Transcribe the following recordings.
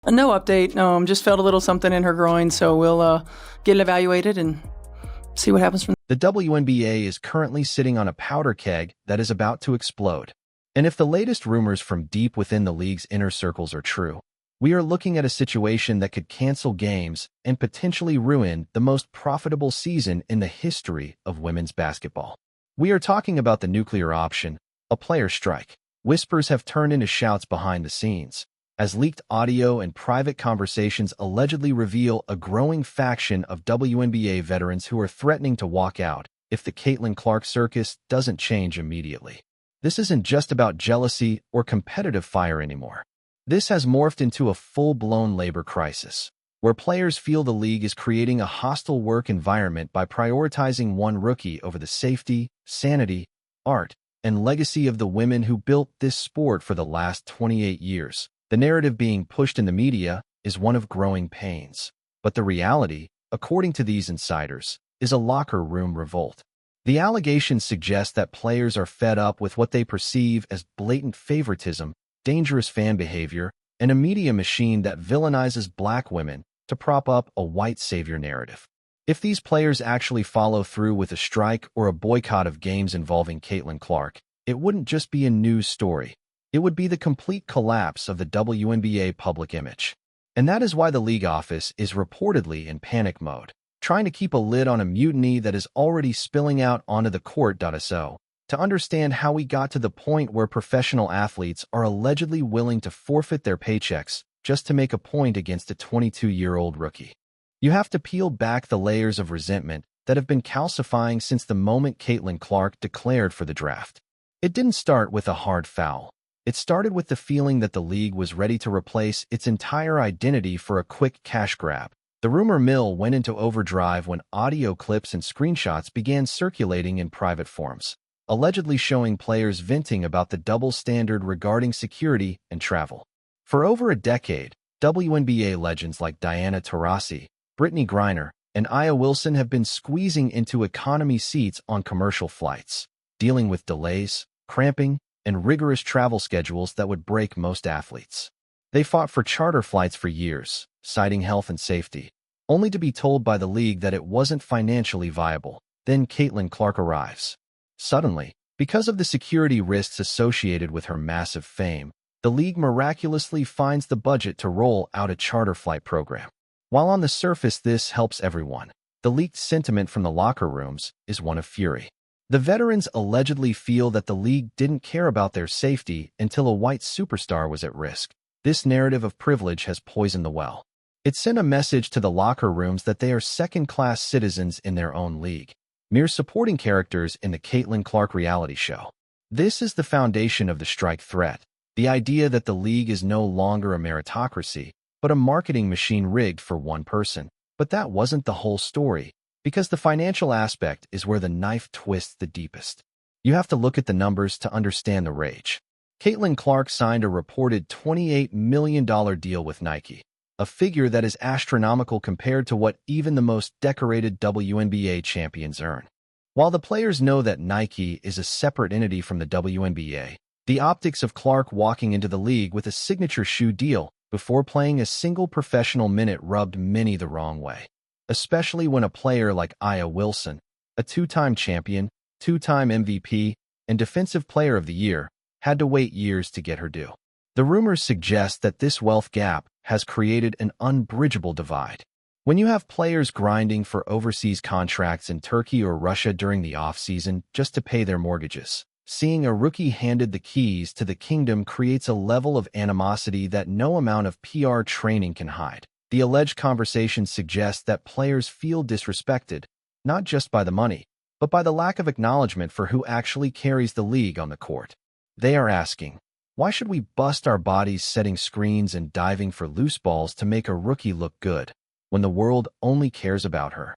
No update. Just felt a little something in her groin, so we'll get it evaluated and see what happens from. The WNBA is currently sitting on a powder keg that is about to explode. And if the latest rumors from deep within the league's inner circles are true, we are looking at a situation that could cancel games and potentially ruin the most profitable season in the history of women's basketball. We are talking about the nuclear option, a player strike. Whispers have turned into shouts behind the scenes, as leaked audio and private conversations allegedly reveal a growing faction of WNBA veterans who are threatening to walk out if the Caitlin Clark circus doesn't change immediately. This isn't just about jealousy or competitive fire anymore. This has morphed into a full-blown labor crisis, where players feel the league is creating a hostile work environment by prioritizing one rookie over the safety, sanity, art, and legacy of the women who built this sport for the last 28 years. The narrative being pushed in the media is one of growing pains. But the reality, according to these insiders, is a locker room revolt. The allegations suggest that players are fed up with what they perceive as blatant favoritism, dangerous fan behavior, and a media machine that villainizes black women to prop up a white savior narrative. If these players actually follow through with a strike or a boycott of games involving Caitlin Clark, it wouldn't just be a news story. It would be the complete collapse of the WNBA public image. And that is why the league office is reportedly in panic mode, trying to keep a lid on a mutiny that is already spilling out onto the court. So, to understand how we got to the point where professional athletes are allegedly willing to forfeit their paychecks just to make a point against a 22-year-old rookie, you have to peel back the layers of resentment that have been calcifying since the moment Caitlin Clark declared for the draft. It didn't start with a hard foul. It started with the feeling that the league was ready to replace its entire identity for a quick cash grab. The rumor mill went into overdrive when audio clips and screenshots began circulating in private forums, allegedly showing players venting about the double standard regarding security and travel. For over a decade, WNBA legends like Diana Taurasi, Brittany Griner, and Aya Wilson have been squeezing into economy seats on commercial flights, dealing with delays, cramping, and rigorous travel schedules that would break most athletes. They fought for charter flights for years, citing health and safety, only to be told by the league that it wasn't financially viable. Then Caitlin Clark arrives. Suddenly, because of the security risks associated with her massive fame, the league miraculously finds the budget to roll out a charter flight program. While on the surface this helps everyone, the leaked sentiment from the locker rooms is one of fury. The veterans allegedly feel that the league didn't care about their safety until a white superstar was at risk. This narrative of privilege has poisoned the well. It sent a message to the locker rooms that they are second-class citizens in their own league, mere supporting characters in the Caitlin Clark reality show. This is the foundation of the strike threat, the idea that the league is no longer a meritocracy, but a marketing machine rigged for one person. But that wasn't the whole story, because the financial aspect is where the knife twists the deepest. You have to look at the numbers to understand the rage. Caitlin Clark signed a reported $28 million deal with Nike, a figure that is astronomical compared to what even the most decorated WNBA champions earn. While the players know that Nike is a separate entity from the WNBA, the optics of Clark walking into the league with a signature shoe deal before playing a single professional minute rubbed many the wrong way, especially when a player like Aya Wilson, a two-time champion, two-time MVP, and Defensive Player of the Year, had to wait years to get her due. The rumors suggest that this wealth gap has created an unbridgeable divide. When you have players grinding for overseas contracts in Turkey or Russia during the off-season just to pay their mortgages, seeing a rookie handed the keys to the kingdom creates a level of animosity that no amount of PR training can hide. The alleged conversations suggest that players feel disrespected, not just by the money, but by the lack of acknowledgement for who actually carries the league on the court. They are asking, why should we bust our bodies setting screens and diving for loose balls to make a rookie look good, when the world only cares about her?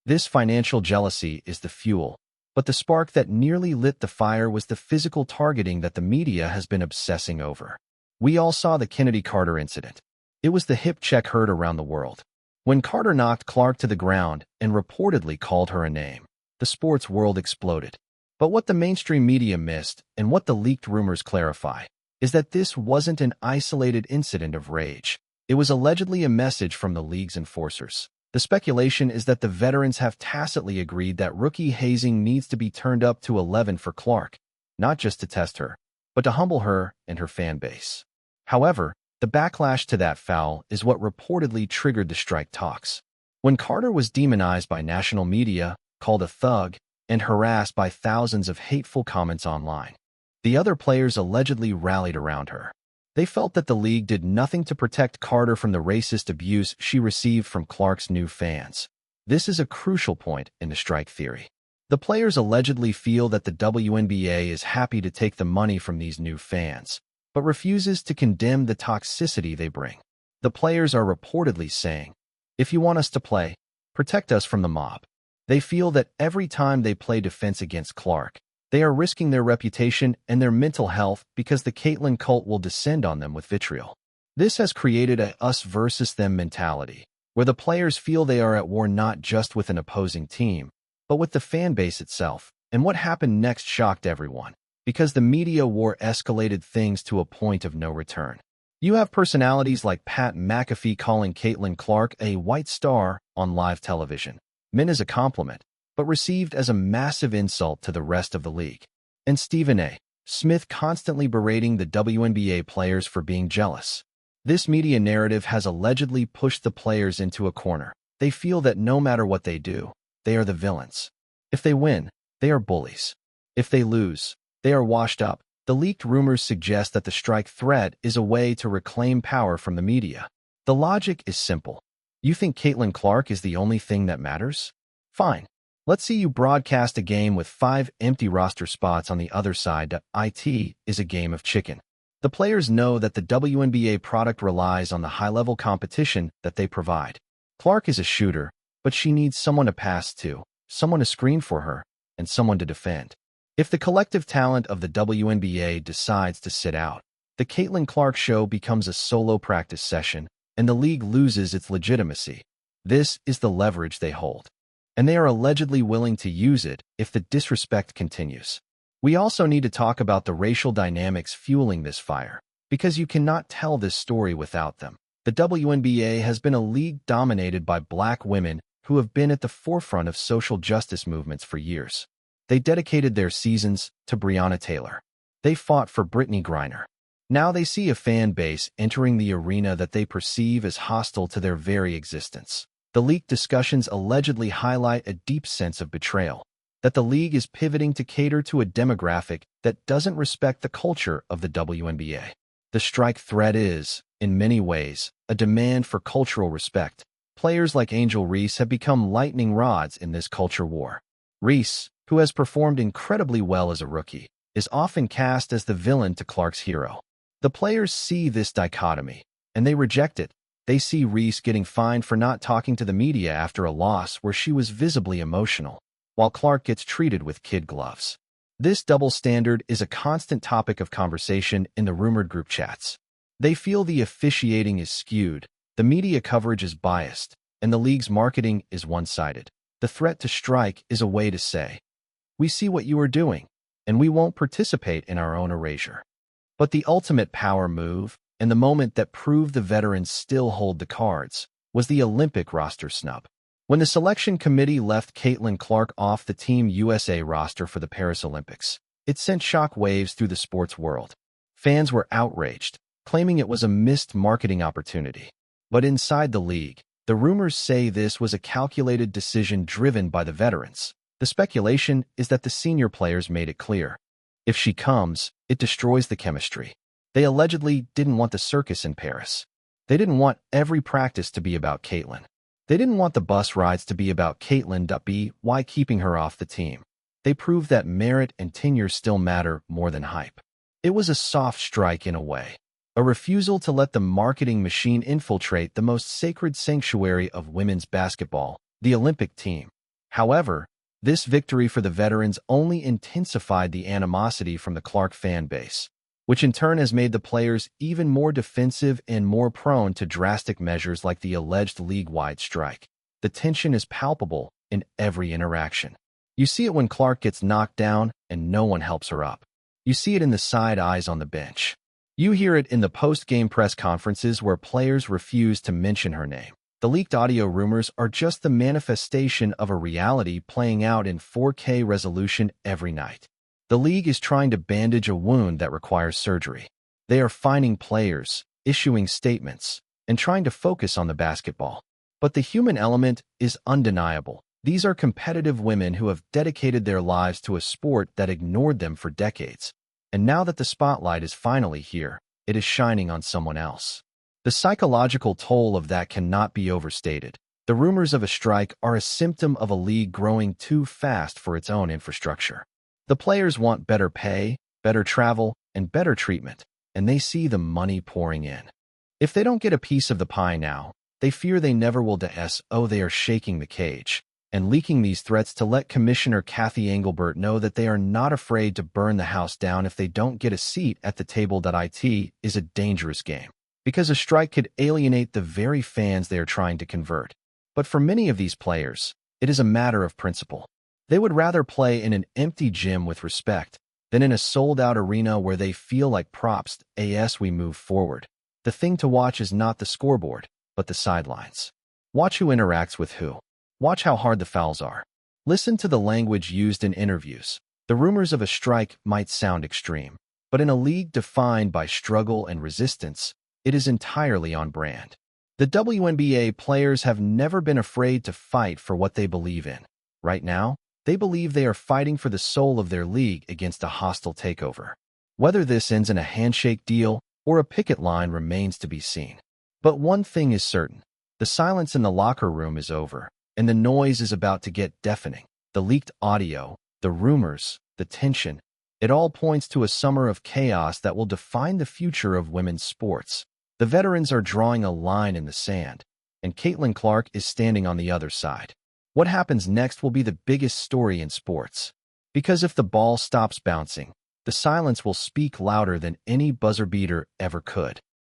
This financial jealousy is the fuel, but the spark that nearly lit the fire was the physical targeting that the media has been obsessing over. We all saw the Kennedy Carter incident. It was the hip check heard around the world. When Carter knocked Clark to the ground and reportedly called her a name, the sports world exploded. But what the mainstream media missed, and what the leaked rumors clarify, is that this wasn't an isolated incident of rage. It was allegedly a message from the league's enforcers. The speculation is that the veterans have tacitly agreed that rookie hazing needs to be turned up to 11 for Clark, not just to test her, but to humble her and her fan base. However, the backlash to that foul is what reportedly triggered the strike talks. When Carter was demonized by national media, called a thug, and harassed by thousands of hateful comments online, the other players allegedly rallied around her. They felt that the league did nothing to protect Carter from the racist abuse she received from Clark's new fans. This is a crucial point in the strike theory. The players allegedly feel that the WNBA is happy to take the money from these new fans, but refuses to condemn the toxicity they bring. The players are reportedly saying, "If you want us to play, protect us from the mob." They feel that every time they play defense against Clark, they are risking their reputation and their mental health because the Caitlyn cult will descend on them with vitriol. This has created a us versus them mentality, where the players feel they are at war not just with an opposing team, but with the fan base itself. And what happened next shocked everyone, because the media war escalated things to a point of no return. You have personalities like Pat McAfee calling Caitlyn Clark a white star on live television, meant as a compliment, but received as a massive insult to the rest of the league. And Stephen A. Smith constantly berating the WNBA players for being jealous. This media narrative has allegedly pushed the players into a corner. They feel that no matter what they do, they are the villains. If they win, they are bullies. If they lose, they are washed up. The leaked rumors suggest that the strike threat is a way to reclaim power from the media. The logic is simple. You think Caitlyn Clark is the only thing that matters? Fine. Let's see you broadcast a game with 5 empty roster spots on the other side. It is a game of chicken. The players know that the WNBA product relies on the high-level competition that they provide. Clark is a shooter, but she needs someone to pass to, someone to screen for her, and someone to defend. If the collective talent of the WNBA decides to sit out, the Caitlyn Clark show becomes a solo practice session, and the league loses its legitimacy. This is the leverage they hold, and they are allegedly willing to use it if the disrespect continues. We also need to talk about the racial dynamics fueling this fire, because you cannot tell this story without them. The WNBA has been a league dominated by black women who have been at the forefront of social justice movements for years. They dedicated their seasons to Breonna Taylor. They fought for Brittany Griner. Now they see a fan base entering the arena that they perceive as hostile to their very existence. The leaked discussions allegedly highlight a deep sense of betrayal, that the league is pivoting to cater to a demographic that doesn't respect the culture of the WNBA. The strike threat is, in many ways, a demand for cultural respect. Players like Angel Reese have become lightning rods in this culture war. Reese, who has performed incredibly well as a rookie, is often cast as the villain to Clark's hero. The players see this dichotomy, and they reject it. They see Reese getting fined for not talking to the media after a loss where she was visibly emotional, while Clark gets treated with kid gloves. This double standard is a constant topic of conversation in the rumored group chats. They feel the officiating is skewed, the media coverage is biased, and the league's marketing is one-sided. The threat to strike is a way to say, "We see what you are doing, and we won't participate in our own erasure." But the ultimate power move, and the moment that proved the veterans still hold the cards, was the Olympic roster snub. When the selection committee left Caitlyn Clark off the Team USA roster for the Paris Olympics, it sent shock waves through the sports world. Fans were outraged, claiming it was a missed marketing opportunity. But inside the league, the rumors say this was a calculated decision driven by the veterans. The speculation is that the senior players made it clear. If she comes, it destroys the chemistry. They allegedly didn't want the circus in Paris. They didn't want every practice to be about Caitlyn. They didn't want the bus rides to be about Caitlyn. Why keeping her off the team? They proved that merit and tenure still matter more than hype. It was a soft strike in a way, a refusal to let the marketing machine infiltrate the most sacred sanctuary of women's basketball, the Olympic team. However, this victory for the veterans only intensified the animosity from the Clark fan base, which in turn has made the players even more defensive and more prone to drastic measures like the alleged league-wide strike. The tension is palpable in every interaction. You see it when Clark gets knocked down and no one helps her up. You see it in the side eyes on the bench. You hear it in the post-game press conferences where players refuse to mention her name. The leaked audio rumors are just the manifestation of a reality playing out in 4K resolution every night. The league is trying to bandage a wound that requires surgery. They are fining players, issuing statements, and trying to focus on the basketball. But the human element is undeniable. These are competitive women who have dedicated their lives to a sport that ignored them for decades. And now that the spotlight is finally here, it is shining on someone else. The psychological toll of that cannot be overstated. The rumors of a strike are a symptom of a league growing too fast for its own infrastructure. The players want better pay, better travel, and better treatment, and they see the money pouring in. If they don't get a piece of the pie now, they fear they never will. They are shaking the cage and leaking these threats to let Commissioner Kathy Engelbert know that they are not afraid to burn the house down if they don't get a seat at the table. It is a dangerous game, because a strike could alienate the very fans they are trying to convert. But for many of these players, it is a matter of principle. They would rather play in an empty gym with respect than in a sold-out arena where they feel like props. As we move forward, the thing to watch is not the scoreboard, but the sidelines. Watch who interacts with who. Watch how hard the fouls are. Listen to the language used in interviews. The rumors of a strike might sound extreme, but in a league defined by struggle and resistance, it is entirely on brand. The WNBA players have never been afraid to fight for what they believe in. Right now, they believe they are fighting for the soul of their league against a hostile takeover. Whether this ends in a handshake deal or a picket line remains to be seen. But one thing is certain: the silence in the locker room is over, and the noise is about to get deafening. The leaked audio, the rumors, the tension, it all points to a summer of chaos that will define the future of women's sports. The veterans are drawing a line in the sand, and Caitlin Clark is standing on the other side. What happens next will be the biggest story in sports. Because if the ball stops bouncing, the silence will speak louder than any buzzer beater ever could.